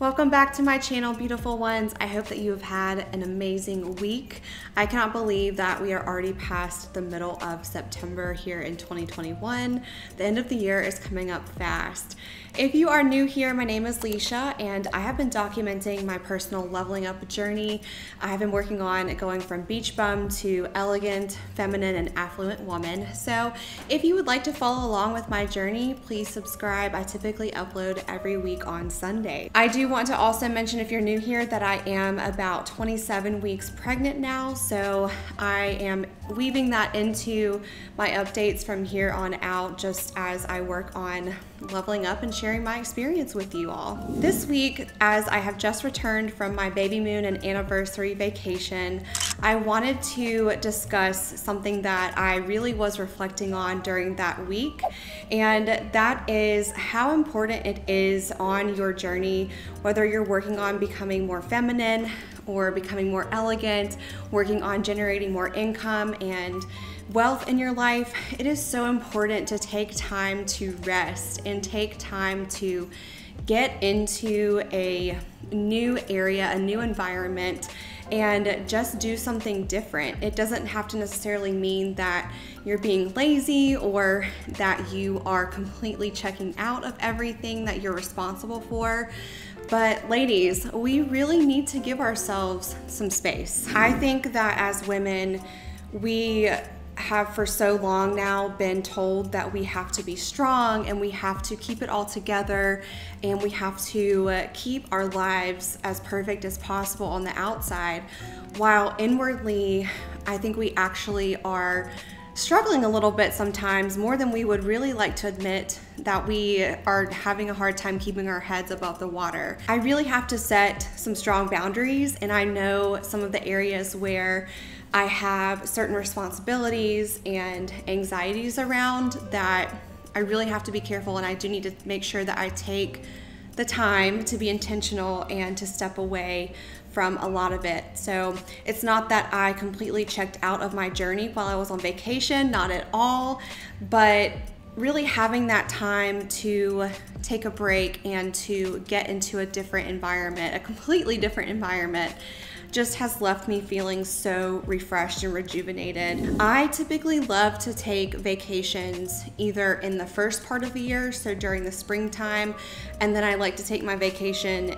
Welcome back to my channel, beautiful ones. I hope that you have had an amazing week. I cannot believe that we are already past the middle of September here in 2021. The end of the year is coming up fast. If you are new here, my name is Leisha and I have been documenting my personal leveling up journey. I have been working on going from beach bum to elegant, feminine, and affluent woman. So if you would like to follow along with my journey, please subscribe. I typically upload every week on Sunday. I do want to also mention, if you're new here, that I am about 27 weeks pregnant now. So I am weaving that into my updates from here on out, just as I work on leveling up and sharing my experience with you all. This week, as I have just returned from my baby moon and anniversary vacation, I wanted to discuss something that I really was reflecting on during that week, and that is how important it is on your journey, whether you're working on becoming more feminine or becoming more elegant, working on generating more income and wealth in your life. It is so important to take time to rest and take time to get into a new area, a new environment, and just do something different. It doesn't have to necessarily mean that you're being lazy or that you are completely checking out of everything that you're responsible for. But ladies, we really need to give ourselves some space. I think that as women, we have for so long now been told that we have to be strong and we have to keep it all together and we have to keep our lives as perfect as possible on the outside, while inwardly I think we actually are struggling a little bit sometimes, more than we would really like to admit, that we are having a hard time keeping our heads above the water. I really have to set some strong boundaries, and I know some of the areas where I have certain responsibilities and anxieties around that I really have to be careful, and I do need to make sure that I take the time to be intentional and to step away from a lot of it. So it's not that I completely checked out of my journey while I was on vacation, not at all, but really having that time to take a break and to get into a different environment, a completely different environment, just has left me feeling so refreshed and rejuvenated. I typically love to take vacations either in the first part of the year, so during the springtime, and then I like to take my vacation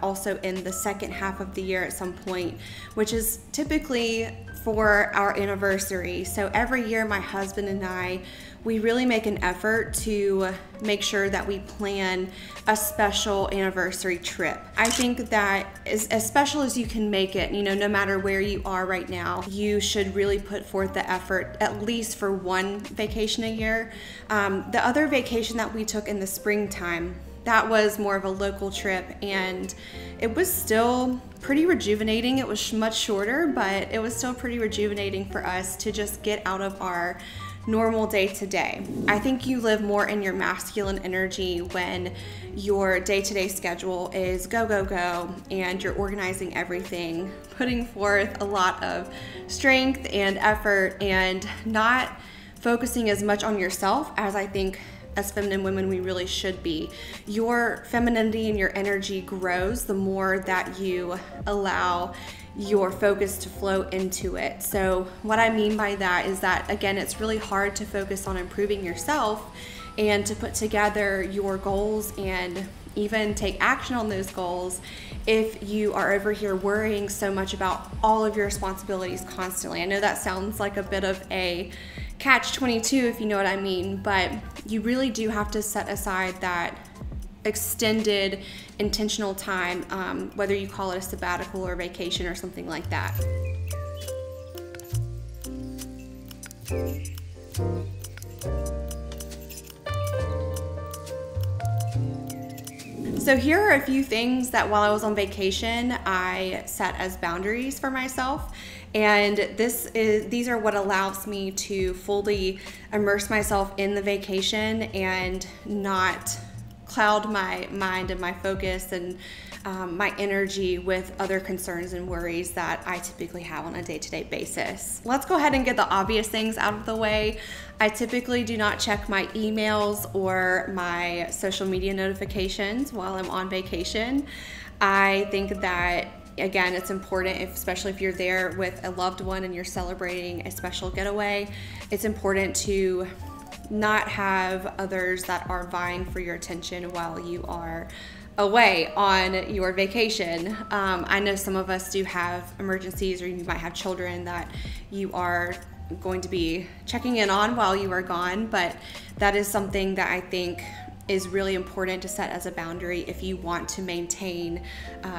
also in the second half of the year at some point, which is typically for our anniversary. So every year my husband and I, we really make an effort to make sure that we plan a special anniversary trip. I think that as special as you can make it, you know, no matter where you are right now, you should really put forth the effort at least for one vacation a year. The other vacation that we took in the springtime, that was more of a local trip, and it was still pretty rejuvenating. It was much shorter, but it was still pretty rejuvenating for us to just get out of our normal day-to-day. I think you live more in your masculine energy when your day-to-day schedule is go, go, go, and you're organizing everything, putting forth a lot of strength and effort, and not focusing as much on yourself as I think as feminine women we really should be. Your femininity and your energy grows the more that you allow your focus to flow into it. So what I mean by that is that, again, it's really hard to focus on improving yourself and to put together your goals and even take action on those goals if you are over here worrying so much about all of your responsibilities constantly. I know that sounds like a bit of a catch-22, if you know what I mean, but you really do have to set aside that extended intentional time, whether you call it a sabbatical or vacation or something like that. So here are a few things that while I was on vacation, I set as boundaries for myself. And these are what allows me to fully immerse myself in the vacation and not cloud my mind and my focus and my energy with other concerns and worries that I typically have on a day-to-day basis. Let's go ahead and get the obvious things out of the way. I typically do not check my emails or my social media notifications while I'm on vacation. I think that, again, it's important, especially if you're there with a loved one and you're celebrating a special getaway, it's important to not have others that are vying for your attention while you are away on your vacation. I know some of us do have emergencies, or you might have children that you are going to be checking in on while you are gone, but that is something that I think is really important to set as a boundary if you want to maintain,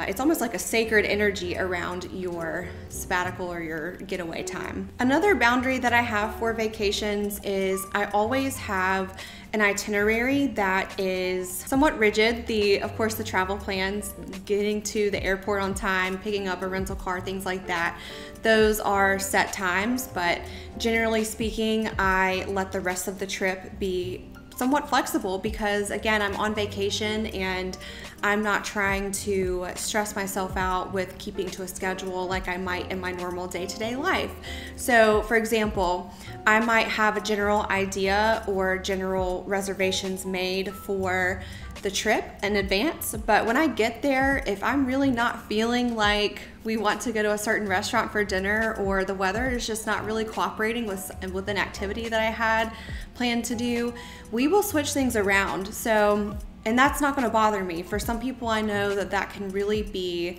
it's almost like a sacred energy around your sabbatical or your getaway time. Another boundary that I have for vacations is I always have an itinerary that is somewhat rigid. Of course, the travel plans, getting to the airport on time, picking up a rental car, things like that, those are set times, but generally speaking, I let the rest of the trip be somewhat flexible because, again, I'm on vacation and I'm not trying to stress myself out with keeping to a schedule like I might in my normal day-to-day life. So, for example, I might have a general idea or general reservations made for the trip in advance, but when I get there, if I'm really not feeling like we want to go to a certain restaurant for dinner, or the weather is just not really cooperating with an activity that I had planned to do, we will switch things around. So, and that's not going to bother me. For some people, I know that can really be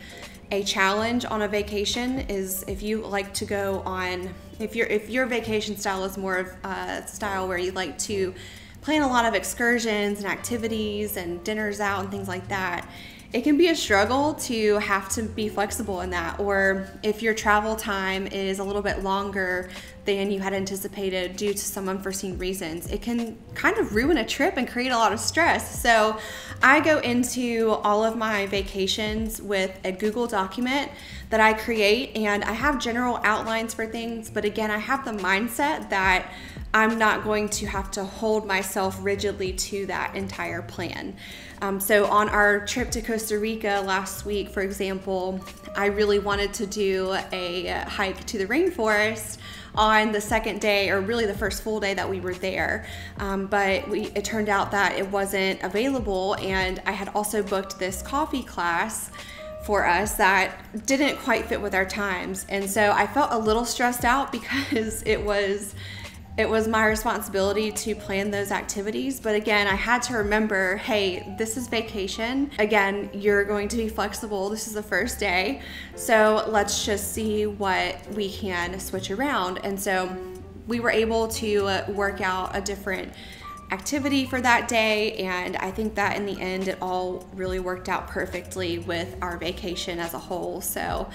a challenge on a vacation, is if you like to go on, if your vacation style is more of a style where you like to plan a lot of excursions and activities and dinners out and things like that, it can be a struggle to have to be flexible in that. Or if your travel time is a little bit longer than you had anticipated due to some unforeseen reasons, it can kind of ruin a trip and create a lot of stress. So I go into all of my vacations with a Google document that I create, and I have general outlines for things, but again, I have the mindset that I'm not going to have to hold myself rigidly to that entire plan. So on our trip to Costa Rica last week, for example, I really wanted to do a hike to the rainforest on the second day, or really the first full day that we were there. But it turned out that it wasn't available, and I had also booked this coffee class for us that didn't quite fit with our times. And so I felt a little stressed out because it was my responsibility to plan those activities. But again, I had to remember, hey, this is vacation. Again, you're going to be flexible. This is the first day. So let's just see what we can switch around. And so we were able to work out a different activity for that day, and I think that in the end it all really worked out perfectly with our vacation as a whole. So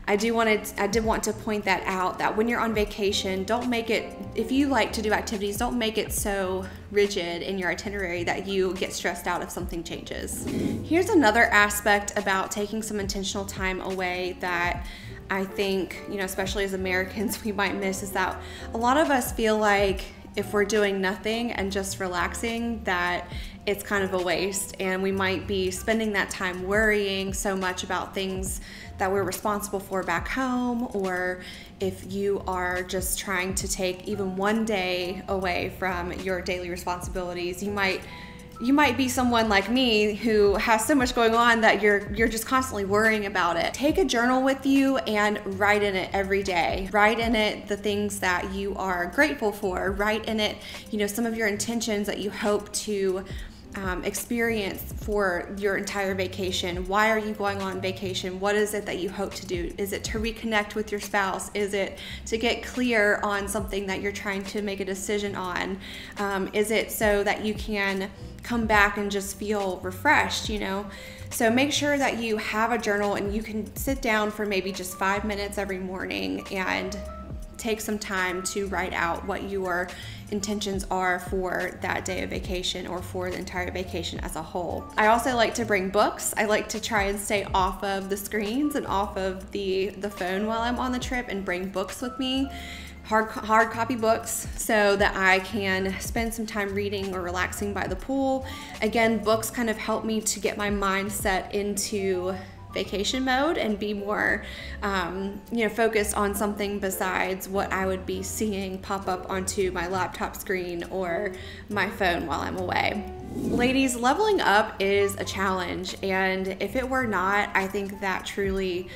I did want to point that out, that when you're on vacation, don't make it, if you like to do activities, don't make it so rigid in your itinerary that you get stressed out if something changes. Here's another aspect about taking some intentional time away that I think, especially as Americans, we might miss, is that a lot of us feel like if we're doing nothing and just relaxing, that it's kind of a waste, and we might be spending that time worrying so much about things that we're responsible for back home. Or if you are just trying to take even one day away from your daily responsibilities, you might be someone like me who has so much going on that you're just constantly worrying about it. Take a journal with you and write in it every day. Write in it the things that you are grateful for. Write in it, some of your intentions that you hope to experience for your entire vacation. Why are you going on vacation? What is it that you hope to do? Is it to reconnect with your spouse? Is it to get clear on something that you're trying to make a decision on? Is it so that you can come back and just feel refreshed, So make sure that you have a journal, and you can sit down for maybe just 5 minutes every morning and take some time to write out what your intentions are for that day of vacation, or for the entire vacation as a whole. I also like to bring books. I like to try and stay off of the screens and off of the phone while I'm on the trip, and bring books with me, hard copy books so that I can spend some time reading or relaxing by the pool. Again, books kind of help me to get my mindset into vacation mode and be more focused on something besides what I would be seeing pop up onto my laptop screen or my phone while I'm away. Ladies, leveling up is a challenge, and if it were not, I think that truly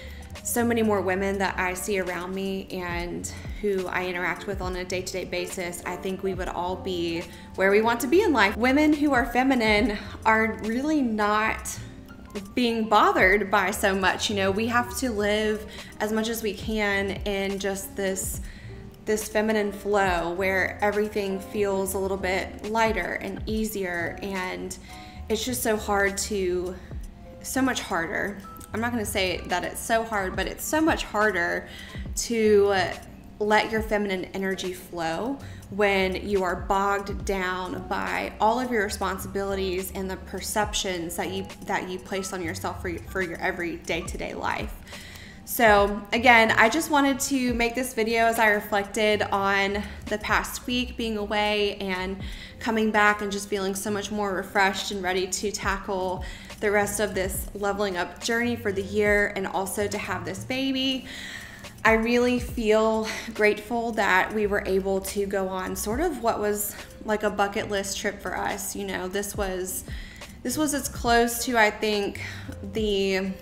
so many more women that I see around me and who I interact with on a day-to-day basis, I think we would all be where we want to be in life. Women who are feminine are really not being bothered by so much. We have to live as much as we can in just this feminine flow where everything feels a little bit lighter and easier, and it's just so much harder. I'm not going to say that it's so hard, but it's so much harder to let your feminine energy flow when you are bogged down by all of your responsibilities and the perceptions that you place on yourself for your every day-to-day life. So again, I just wanted to make this video as I reflected on the past week being away and coming back and just feeling so much more refreshed and ready to tackle the rest of this leveling up journey for the year, and also to have this baby. I really feel grateful that we were able to go on sort of what was like a bucket list trip for us. This was as close to, I think, the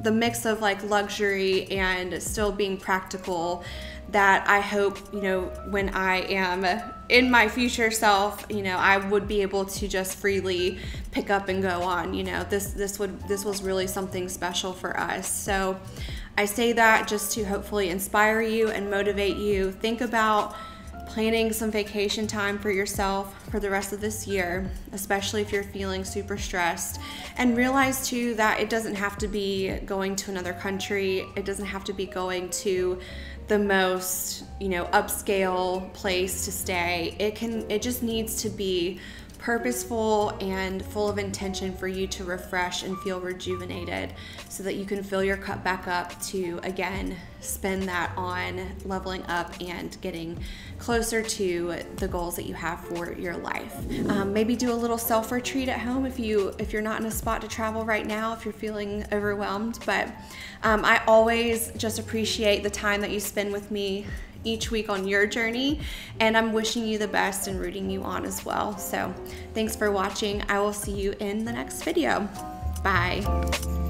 mix of like luxury and still being practical that I hope, when I am in my future self, I would be able to just freely pick up and go on. This was really something special for us. So I say that just to hopefully inspire you and motivate you. Think about planning some vacation time for yourself for the rest of this year, especially if you're feeling super stressed. And realize too that it doesn't have to be going to another country. It doesn't have to be going to the most, upscale place to stay. It just needs to be purposeful and full of intention for you to refresh and feel rejuvenated so that you can fill your cup back up to, again, spend that on leveling up and getting closer to the goals that you have for your life. Maybe do a little self-retreat at home if you're not in a spot to travel right now, if you're feeling overwhelmed. But I always just appreciate the time that you spend with me each week on your journey, and I'm wishing you the best and rooting you on as well. So thanks for watching. I will see you in the next video. Bye.